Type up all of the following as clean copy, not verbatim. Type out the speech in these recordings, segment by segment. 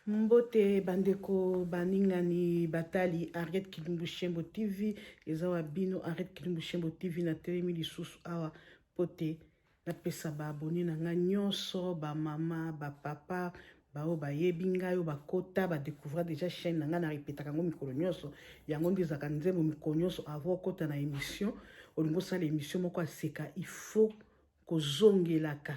Mbote bandeko baningani batali Arrête Kilumbu Shembo TV ezawa bino Arrête Kilumbu Shembo TV na telemi lisusu awa pote na pesa ba abonné na nga nyonso ba mama ba papa bao bayebi ngai oyo bakota ba découvrir déjà chaîne na nga na répétaka ngo mikolo nyonso yango ndizaka nzembo mikolo nyonso avant kota na émission olingo sala émission moko aseka il faut kozongelaka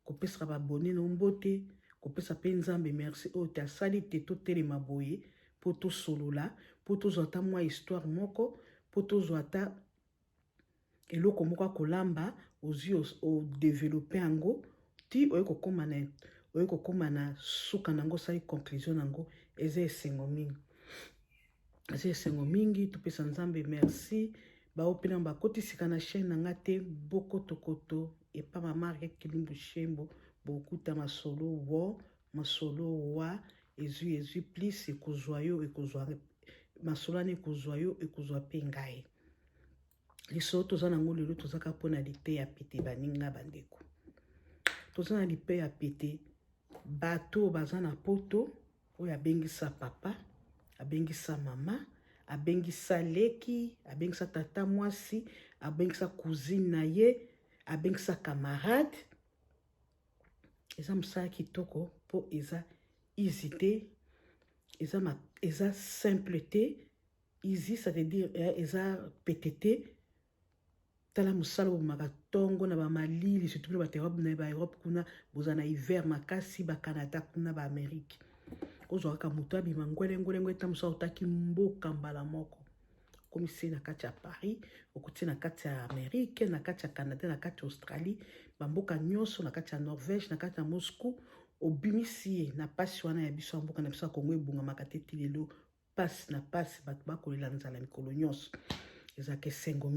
kopesa ba abonné no mbote kopesa pe nzambe merci oyo te asali te totelema boye po tosolola po tozwa ata mwa histoire moko po tozwa ata eloko moko akolamba ozwi odevelope yango ti oye kokóma na suka nango osali conclusion nango eza esengo mingi topesa nzambe merci bao mpena bakotisika na chaîne na nga te bokotokoto epa mama Arrête Kilumbu Shembo bokuta masolo wa ezwi plus ekozwa yo ekozwa masolo wana ekozwa yo ekozwa pe ngai lisolo toza nango lelo tozaka mpona lipe ya pete baninga bandeko toza na lipe ya pete bato baza na poto oyo abengisa papa abengisa mama abengisa leki abengisa tata mwasi abengisa cousine na ye abengisa camarade eza mosala kitoko po eza easy te eza simple te easy ça veut dire eza pete te tala mosala bomaka ntongo na bamalili surtout bino bato Europe na baeurope kuna boza na hiver makasi bacanada kuna baamérique ozwa kaka moto abima ngwelengwelengwe ta mosala otaki mboka mbala moko komisi na kati ya Paris okuti na kati ya Amérique na kati ya Canada na kati ya Australie bamboka nyonso na kati ya Norvège na kati ya Moscou obimisi ye na pasi wana ya biso ya mboka na biso ya Kongo ebungamaka te ti lelo pasi na pasi bato bakolela nzala mikolo nyonso ezaka esengo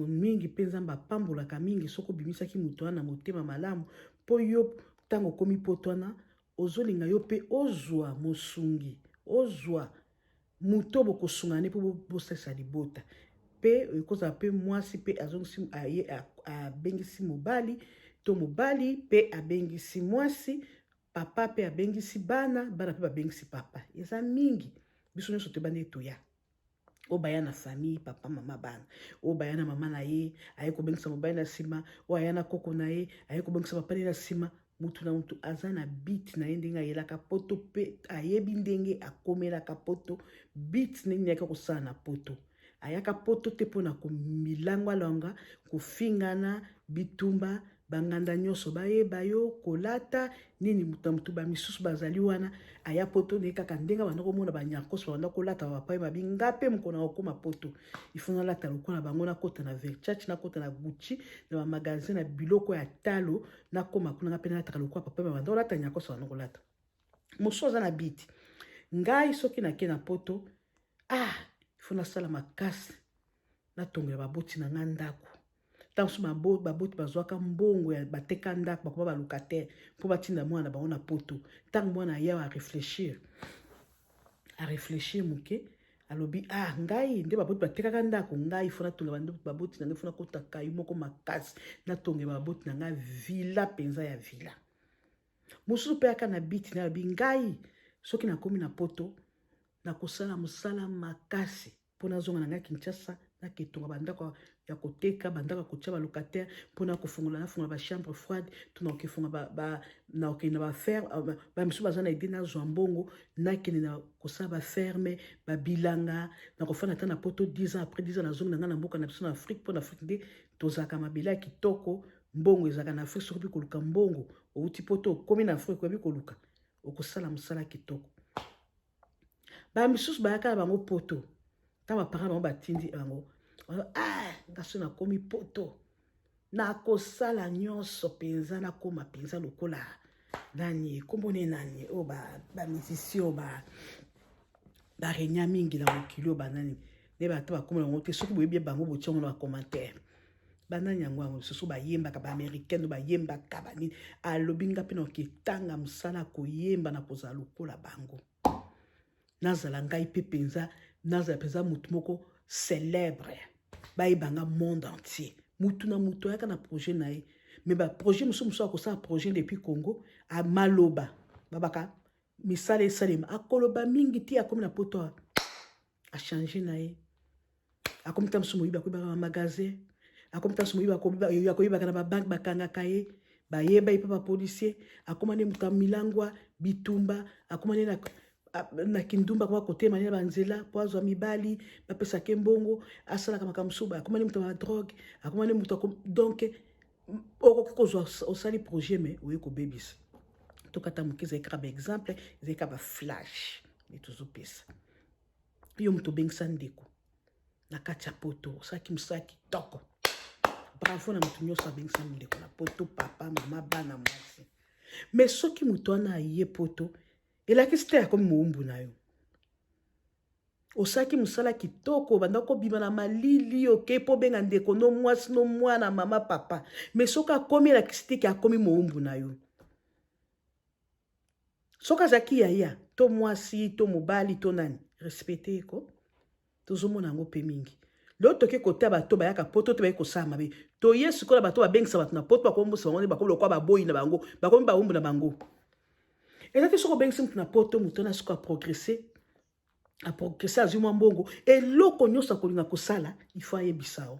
mingi mpe nzambe apambolaka mingi soki obimisaki moto wana na motema malamu mpo yo ntango okomi poto wana ozolinga yo mpe ozwa mosungi ozwa moto bokosunga ne mpo bosalisa libota mpe ekozala mpe mwasi mpe abengisi mobali to mobali mpe abengisi mwasi papa mpe abengisi bana mpe babengisi papa eza mingi biso nyonso tebandi toya oyo baya na famille papa mama bana oyo baya na mama na ye aye kobengisa mobali na nsima oyo aya na koko na ye aye kobengisa papa na nsima mutu na mutu aza na bit na ye ndenge ayelaka poto mpe ayebi ndenge akomelaka poto bit ndenge ayaka kosala na poto ayaka poto te mpona komilangwalanga kofingana bitumba banganda nyonso bayeba yo kolata nini mutu na mutu bamisusu bazali wana aya poto ne kaka ndenge banda komona banyakoso banda kolata bapaye babi nga mpe mokona kokóma poto ifo nalata lokola bango nakota na Versace nakota na Gucci na bamagazin na biloko ya talo nakóma kuna nga mpe nalataka lokola papaye banda kolata nyakoso banda kolata mosu aza na biti ngai soki nake na poto ifo nasala makasi natongela baboti na nga ndako ntango so baboti bazwaka mbongo ya bateka ndako bakoma balocataire mpo batinda mwana bango na poto ntango mwana ayawa areflechir moke alobi ngai nde baboti batekaka ndako ngai ifo natonga baboti na ngai ifo nakota kai moko makasi natongela baboti na nga vila mpenza ya vila mosusu mpe aka na biti na alobi ngai soki nakomi na poto nakosala mosala makasi mpo nazonga na ngai Kinshasa naketonga bandako ya koteka bandako ya kotia balocataire mpona kofungola bachambre froide to nakokende na baferme bamisu baza na ide nazwa mbongo nakende na kosala baferme babilanga nakofanda ata na poto 10 ans après 10 ans nazongi na ngai na mboka na biso na Afrique mpo na Afrique nde tozalaka mabele ya kitoko mbongo ezalaka na Afrique soki obi koluka mbongo outi poto okomi na Afrique oyebi koluka okosala mosala ya kitoko bamisusu bayaka na bango poto ntango baparent bango batindi bango ngaso nakomi poto nakosala nyonso mpenza nakoma mpenza lokola nani ekombone nani oyo bamusicien barenya mingi na mokili oyo banani nde bato bakoma bango te soki boyebi bango botiango na bacommentaire banani yango susu bayembaka baaméricaine bayembaka banini alobi nga mpe na oketanga mosala koyemba na kozala lokola bango nazala ngai mpe mpenza nazala mpenza mutu moko célèbre bayebanga monde entier mutu na mutu ayaka na projet na ye mais ba projet mususu akosala projet depuis Congo a maloba babaka misala esalema akoloba mingi ti akomi na poto a changer na ye akomi ta mususu moyiba koyebaka ba magasin akomi ta mususu moyiba koyebaka na ba banque bakangaka ye bayeba ye mpe bapolisier akoma nde moto milangwa bitumba akoma nde na kindumba kwa kotema nde banzela po azwa mibali bapesaka mbongo asalaka makambo mosusu akoma nde moto ya drogue akoma nde moto donc okoki kozwa osali projet me oye kobebisa tokata moke ezali kaka baexemple ezali kaka baflash nde tozopesa yo moto obengisa ndeko na kati ya poto osalaki mosala kitoko bravo na moto nyonso abengisa ndeko na poto papa mama bana mwasi mais soki moto wana aye poto elakisi te akomi moumbu na yo osalaki mosala kitoko banda kobima na malili okei mpo benga ndeko no mwasi no mwana mama papa mais soki akomi elakisi te ke akomi moumbu na yo soki azalaki yaya to mwasi to mobali to nani respecte eko tozomona yango mpe mingi lelo toke kota bato bayaka poto te bayeki kosala mabe toye sikoyo bato babengisa bato na poto bakombosa bango nde bakomi lokwa baboyi na bango bakomi baumbu na bango ezalaki soki obengisi moto na poto moto na siko aprogresse azwi mwa mbongo eloko nyonso akolinga kosala ifo ayebisa yo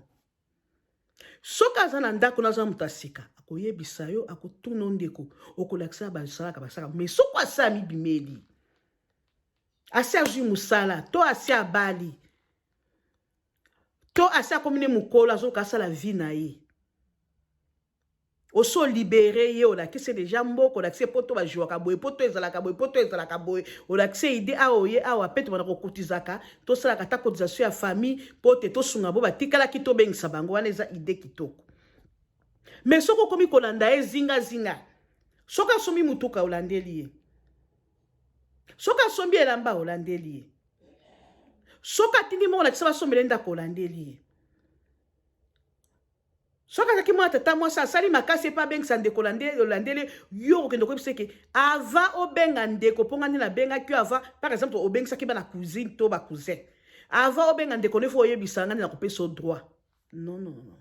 soki aza na ndako naza moto asika akoyebisa yo akotuna ndeko okolakisa basalaka basaka mais soki asala mibimeli asi azwi mosala to asi abali to asi akomine mokolo azoka asala vie na ye oso libere ye olakisi deja mboko olakisi poto bajuaka boye poto ezalaka boye poto ezalaka boye olakisi ide awa oye awa pe tobana kokotizaka tosalaka ta cotisation ya famille po te tosunga bo batikalaki tobengisa bango wana eza ide kitoko mais soki okomi kolanda ye zingazinga soki asombi mutuka olandeli ye soki asombi elamba olandeli ye soki atindi moko lakisa basombele ndako olandeli ye soki azalaki mwana tata mwasi asali makasi epa abengisa ndeko olandeli yo kokende koyebisa ke ava obenga ndeko mpo nga nde nabengaki yo ava par exemple obengisaki bana cousine to bacousin ava obenga ndeko nefo oyebisa nga nde nakopesa o droit non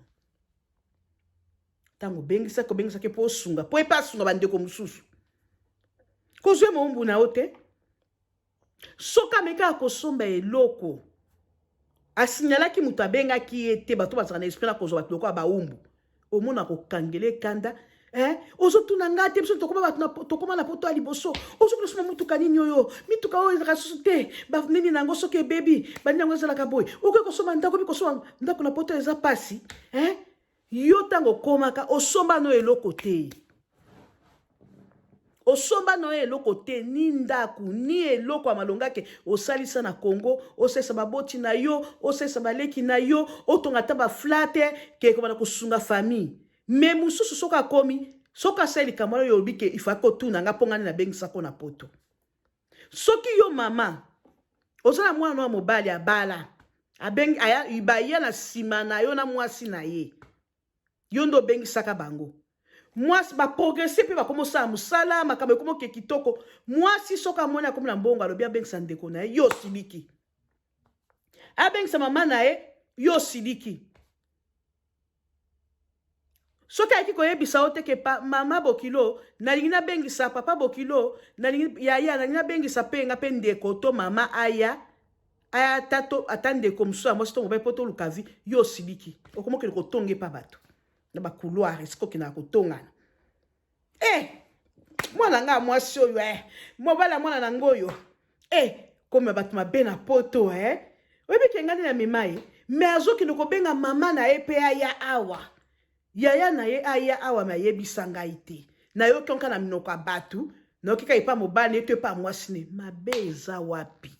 ntango obengisaki mpo osunga mpo epa asunga bandeko mosusu kozwa moumbu na yo te soki amekaka kosomba eloko asinyalaki moto abengaki ye te bato bazala na esprit na kozwa bato lokola baumbu omona kokangela ekanda ozotuna ngai te biso tokoma na poto ya liboso ozoki nosoma mituka nini oyo mituka oyo ezalaka susu te banini nango soki ebebi banini yango ezalaka boye okoki kosomba ndako obi kosomba ndako na poto eza pasi yo ntango okomaka osomba no eloko te osomba no eloko te ni ndaku ni eloko ya malonga ke osalisa na Congo osalisa baboti na yo osalisa baleki na yo otonga ta baflate ke komana kosunga famille me mususu soki akomi soki asali likambo oyo olobi ke ifaki kotuna nga mpo ngani nabengisako na poto soki yo mama oza na mwana wa mobali abala baya na nsima na yo na mwasi na ye yo ndo obengisaka bango mwasi baprogresse mpe bakomosala mosala makambo ekomoke kitoko mwasi soki amoni akomi na mbongo alobi abengisa ndeko na ye yo siliki abengisa mama na ye yo siliki soki ayaki koyebisa yo te ke mama bokilo nalingi nabengisa papa bokilo yaya nalingi nabengisa mpe nga mpe ndeko to mama aya ata ndeko mosusu ya mwasi to mobali mpo toluka vi yo siliki okomokele kotonga epa bato na bakouloir esikoki na kotongana mwana nga mwasi oyo mobali ya mwana nango oyo komi bato mabe na poto oyebike ngani na mema ye me azokende kobenga mama na ye mpe aya awa yaya na ye aya awa me ayebisa ngai te nayoki onka na minoko ya bato nayoki kaka epa mobali na ye to epa mwasi ne mabe eza wapi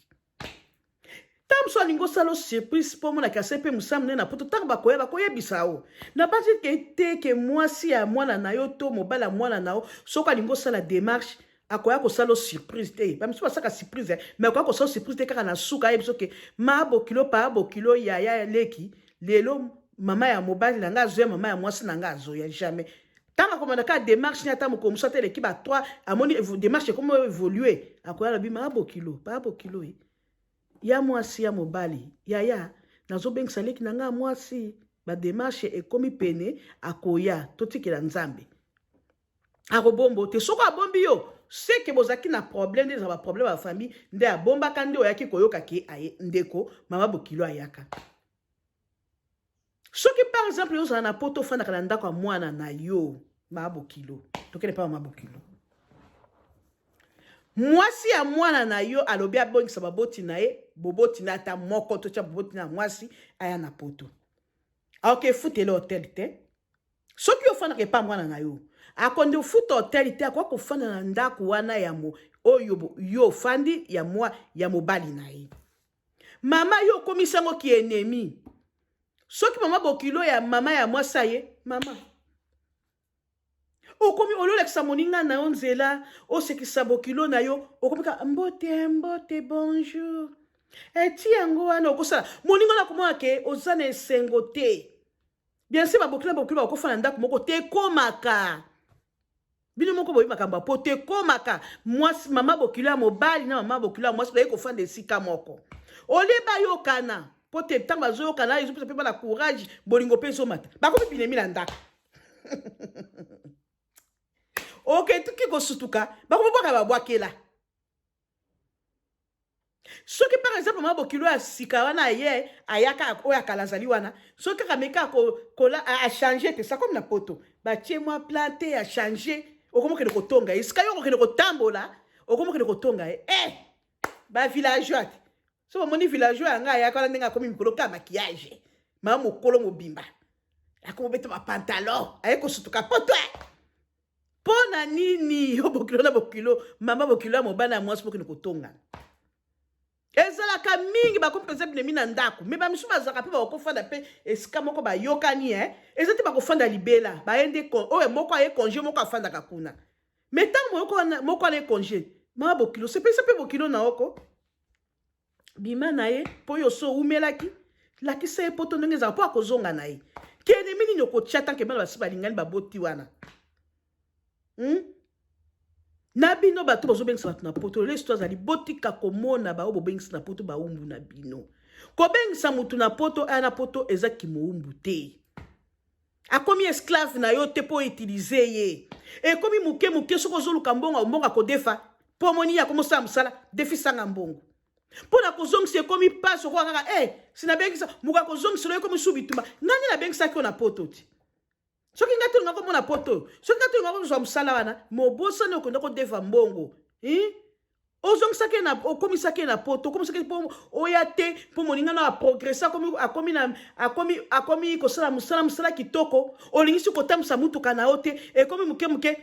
ntango mosu alingi osala surprise mpo omonaki ase mpe mosamu nde na poto ntango bakoyebisa yo na basi te ke mwasi ya mwana na yo to mobali ya mwana na yo soki alingi osala démarche akoya kosala surprise te bamisu basaka surprise me akoya kosala surprise te kaka na suka ayebi soki ma bokilo pa bokilo yaya leki lelo mama ya mobali na nga azoya mama ya mwasi na nga azoya jamais ntango akomanda kaka démarche ni ata moko mosu ata eleki ba3 amoni démarche ekomi évolue akoya lobi ma bokilo pa bokilo ya mwasi ya mobali yaya nazobengisa leki na nga mwasi bademarshe ekomi pene akoya totikela nzambe akobombo te soko abombi yo seke bozaki na problème nde ba problème ya famille nde abombaka nde oyaki koyoka ke aye ndeko mama bokilo ayaka soki par exemple yozala na poto ofandaka na ndako ya mwana na yo mama bokilo tokende pa mama bokilo mwasi ya mwana na yo alobi abongisa baboti na ye boboti na ata moko to tia boboti na mwasi aya na poto aoke futele hotel te soki ofandaka epa mwana na yo akonde futa hotel te akwa kofanda na ndako wana ya oyo yo fandi ya mobali na ye mama yo komisango ki ennemi soki mama bokilo ya mama ya mwasa ye mama okomi ololekisa moninga na yo nzela osekisa bokilo na yo okomika mbote bonjour eti yango wana okosala moninga na komona ke oza na esengo te bien sûr bokilo bakofana ndako moko te komaka bino moko boyi makambo po te komaka mwasi mama bokilo ya mobali na mama bokilo ya mwasi baye kofanda esika moko oleba yokana po te ntango bazoyokana ezopesa mpe bana courage bolingo mpe ezomata bakomi pinemi na ndako ok tuki kosutuka bakomi bwaka babwakela soki par exemple mama bokilo ya sika wana ye ayaka oyo akala azali wana soki kaka meka achange te sa comme na poto batie mwa plante achange okomokende kotonga ye sika yo okokende kotambola okomokende kotonga ye bavillageois te so bamoni villageois yanga ayaka wana ndenge akomi mikolo ka maquillage mama mokolo mobimba akomobeta bapantalon aye kosutuka poto pona nini yo bokilo na bokilo mama bokilo ya mobali ya mwasi bokende kotonga ezalaka mingi bakomi mpenza binemi na ndako me bamisu bazalaka mpe bakofanda mpe esika moko bayokani eza te bakofanda libela bayende oyo moko aye congé moko afandaka kuna me ntango moko wana ye congé mama bokilo sepesa mpe bokilo na oko bima na ye mpo oyo so oumelaki lakisa ye poto ndenge ezala mpo akozonga na ye kenemi nini okotia tanke bana basi balingani baboti wana na bino bato bazobengisa bato na poto lelo histoire azali botika komona bao bobengisa na poto baumbu na bino kobengisa mutu na poto aya na poto eza kimoumbu te akomi esclave na yo te po utilize ye ekomi muke soko ozoluka mbongo akodefa po moni ya komosala mosala defisanga mbongo mpo na kozongisa ekomi pasi okoka kaka sinabengisa muka kozongiselo ekomi subitumba ngani nabengisaki yo na poto te soki nga tolinga komona poto soki nga tolinga kozwa mosala wana mobosani okonda kodefa mbongo ozongisaki okomisaki na poto okomisaki mpo oya te mpo moninga na aprogresse akomi kosala mosala kitoko olingisi kotambusa mutuka na yo te ekomi muke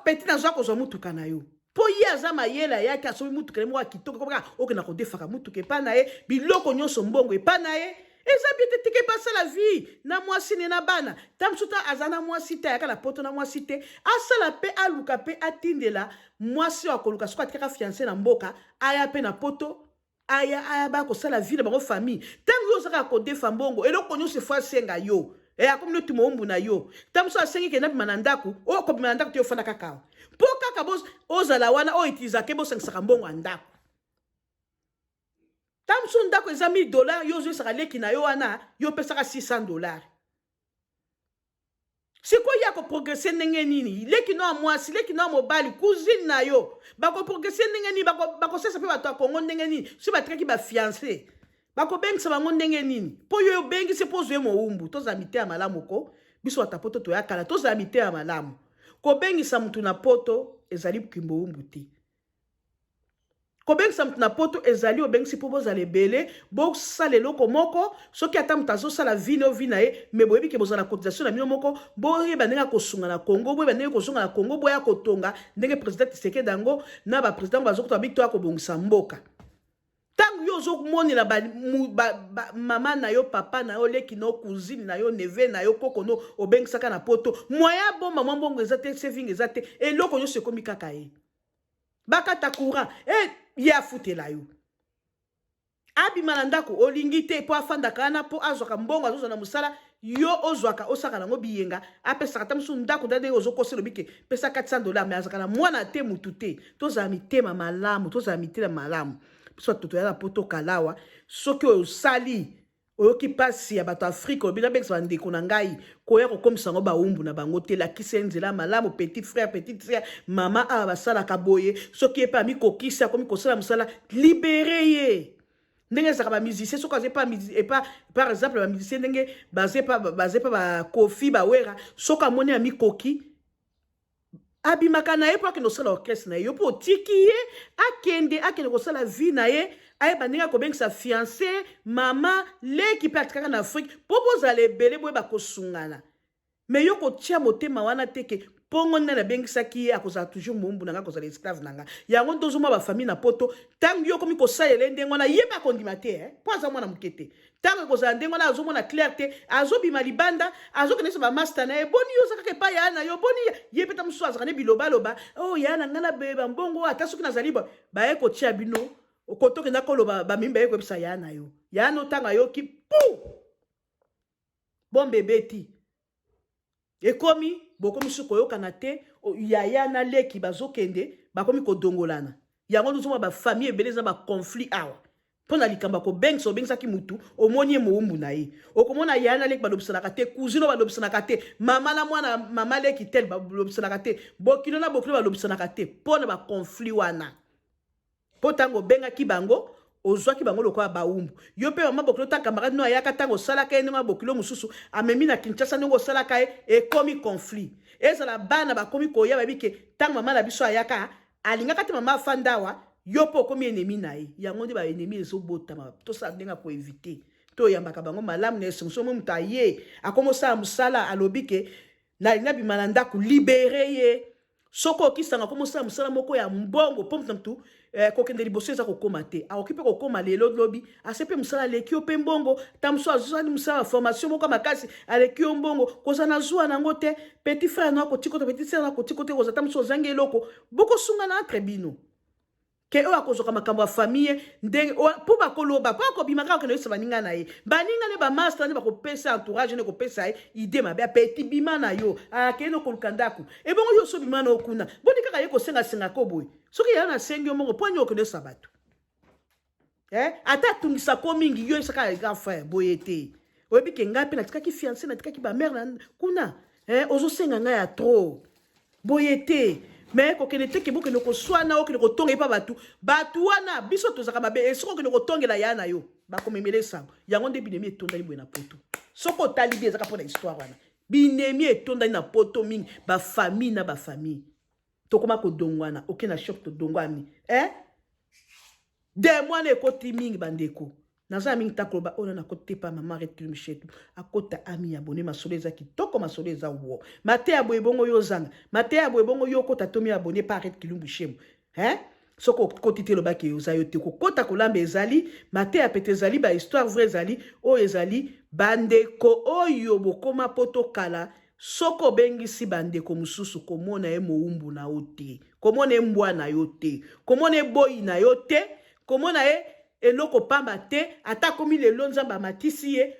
peti nazwa kozwa mutuka na yo mpo ye aza mayele ayaki asomi mutuka ye moko ya kitoko komaka okenda kodefaka mutuka epa na ye biloko nyonso mbongo epa na ye eza bie te basala vie na mwasi ne na bana tamsu ta aza na mwasi te ayaka na poto na mwasi te asala mpe aluka mpe atindela mwasi oyo akoluka soki atikaka fiancé na mboka aya mpe na poto aya bakosala vie na bango famille ntango yo ozaka kodefa mbongo eloko nyonso efo asenga yo akomi neti moumbu na yo tamsu asengi kenda bima na ndako oyo kobima na ndako te ofanda kaka mpo kaka ozala wana oyo itilizake bosangisaka mbongo ya ndako tamso ndako eza $1000 yo ozoyesaka leki na yo wana yo opesaka $600 sikoyo ya koprogrese ndenge nini leki no ya mwasi leki no ya mobali cousine na yo bakoprogrese ndenge nini bakosesa mpe bato ya kongo ndenge nini so batikaki bafiancé bakobengisa bango ndenge nini mpo yo obengisi mpo ozwe moumbu tozala mite ya malamu ko biso bata poto toyakala tozala mite ya malamu kobengisa mutu na poto ezali kimboumbu te kobengisa mutu na poto ezali obengisi mpo bozala ebele bosala eloko moko soki ata mutu azosala vino vi na ye me boyebi ke bozala na cotisation na bino moko boyeba ndenge kosunga na Congo boyeba ndenge kozonga na Congo boya kotonga ndenge président Tshisekedi dango na baprésident bazokota bito ya kobongisa mboka tango yo ozomonela mama na yo papa na yo leki na yo cousine na yo neve na yo koko no obengisaka na poto moya bomba mwa mbongo eza te saving eza te eloko nyonso ekomi kaka ye bakata courant ye afutela yo abima na ndako olingi te mpo afandaka wana mpo azwaka mbongo azozwa na mosala yo ozwaka osaka nango biyenga apesaka ta mosusu ndako nda ndenge ozokosela obike pesa $400 me azwaka na mwana te mutu te tozala mitema malamu tozala mitema malamu biso bato toyala mpo tokalawa soki oyo osali oyoki pasi ya bato Afrique obina bengisa bandeko na ngai koya kokomisa ngo baumbu na bango te lakisa nzela malamu petit frère petite sœur mama awa basalaka boye soki ye mpe amikokisi akomi kosala mosala libere ye ndenge ezalaka bamusicien soki aze par exemple bamusicien ndenge baze pa bakofi bawera soki amoni amikoki abimaka na ye mpo akende kosala orchestre na ye yo mpo otiki ye akende kosala vie na ye ayeba ndenge akobengisa fiancé mama leki mpe atikaka na afrique mpo bozala ebele boyeba kosungana me yo kotia motema wana teke mpongo nde nabengisaki ye akozala toujours mombu na nga akozala esclave na nga yango ndozomwa bafamille na poto ntango yo komi kosalela ndenge wana ye mpe akondima te mpo aza mwana moke te ntango ekozala ndenge wana azomona clair te azobima libanda azokendesa bamaster na ye boni yo oza kaka epai ya na yo boni ye mpe ta mosusu azaka ne bilobaloba o ya na nga na beba mbongo ata soki nazali baye kotia bino okotokenda koloba bamimba ye koyebisa ya na yo ya na otanga yoki pu bombe beti ekomi bokomi su koyokana te yaya na leki bazokende bakomi kodongolana yango ndozomwa bafamille ebele eza baconflit awa mpo na likambo akobengisa obengisaki mutu omoni ye mowumbu na ye okomona yaya na leki balobisanaka te kuzino balobisanaka te mama na mwana mama leki tel balobisanaka te bokilo na bokilo balobisanaka te mpo na baconflit wana mpo ntango obengaki bango ozwaki bango lokola baumbu yo mpe mama bokilo ta camarade no ayaka ntango osalaka ye ndenge bokilo mosusu amemi na Kinshasa ndenge osalaka ye ekomi conflit ezala bana bakomi koya babike ntango mama na biso ayaka alingaka te mama afanda awa yo mpe okomi enemi na ye yango nde baenemi ezobotama tosala ndenge akoevite toyambaka bango malamu na esengo somo moto aye akomi osala mosala alobi ke nalinga bima na ndako libere ye soko okisanga komi osala mosala moko ya mbongo mpo mutu kokende liboso eza kokoma te akoki mpe kokoma lelo lobi ase mpe mosala aleki yo mpe mbongo ta mosu azosali mosala ya formation moko makasi aleki yo mbongo kozala na zuwa nango te petit frère no akotiko te petit sœur no akotiko te kozala ta mosu ozangi eloko bokosungana entre bino ke oyo akozwaka makambo ya famille ndenge mpo bakoloba mpo akobimaka akende oyesa baninga na ye baninga nde bamaster nde bakopesa entourage nde kopesa ye ide mabe apeti bima na yo akende okoluka ndako ebongo yo so bima na okuna boni kaka ye kosengasengako boye soki yaya nasengi yo moko mpo ani okende oyesa bato ata atungisako mingi yo esaka ya grand frère boye te oyebi ke ngai mpe natikaki fiancé natikaki bamare kuna ozosenga ngai ya trop boye te mais kokende te kebokende koswana okende kotonga epa batu wana biso tozaka mabe esoko okende kotongela ya na yo bakomemela esango yango nde binemi etondani boye na poto soko otali bi ezaka mpo na histoire wana binemi etondani na poto mingi bafamille na bafamille tokoma kodongwana oke na shop todongwami de mwana ekoti mingi bandeko naza mingi takoloba ona na kote pa mama retu mishetu akota ami ya bone masolo eza kitoko masolo eza wo mate ya boye bongo yo zanga mate ya boye bongo yo kota tomi abone pa ret kilumbu shemu soko koti te lobaki yo za yo te kokota kolamba ezali mate ya pete ezali ba histoire vraie ezali o ezali bandeko oyo bokoma poto kala soko bengisi bandeko mususu komona ye moumbu na yo te komona ye mbwa na yo te komona ye boyi na yo te komona ye eloko pamba te ata komi lelo nzambe amatisi ye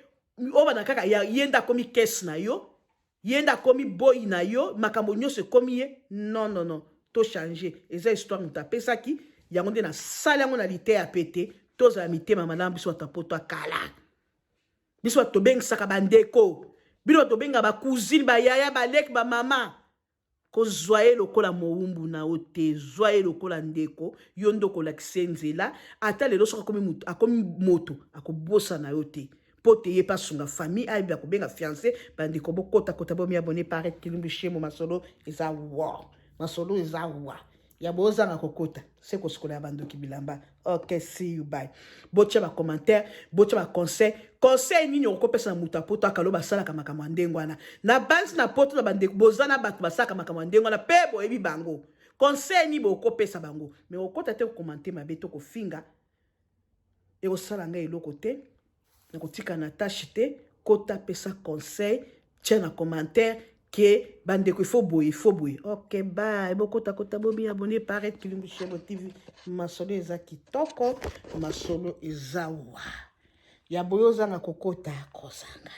obana kaka yenda komi kese na yo yenda komi boyi na yo makambo nyonso ekomi ye non to changer eza histoire moto apesaki yango nde nasala yango na lite ya pete tozala mitema malamu biso bato poto akala biso bato tobengisaka bandeko bino bato tobenga bacousine bayaya baleki bamama kozwa ye lokola mowumbu na yo te zwa ye lokola ndeko yo nde okolakisa nzela ata lelo soki akomi moto akobosa na yo te mpo te ye mpe asunga famille ayebi akobenga fiancé bandeko bokotakota bomiabone paret kilumbu shemo masolo eza wa masolo eza wa ya bozanga kokota se kosukola ya bandoki bilamba ok see you bye botia ba commentaire botia ba conseil nini okopesa na mutu apoto akalo basalaka makambo ya ndenge wana na bansi na poto na bandeko boza na bato basalaka makambo ya ndenge wana mpe boyebi bango conseil nini bokopesa bango me okota te kokomante mabe to kofinga ekosala ngai eloko te nakotika na tâche te kota pesa conseil tia na commentaire que bandeko il faut boye ok bye bokota kota bobi abonné paret Kilumbu Shemo TV masolo eza kitoko masolo eza wa ya boyo zanga kokota kosanga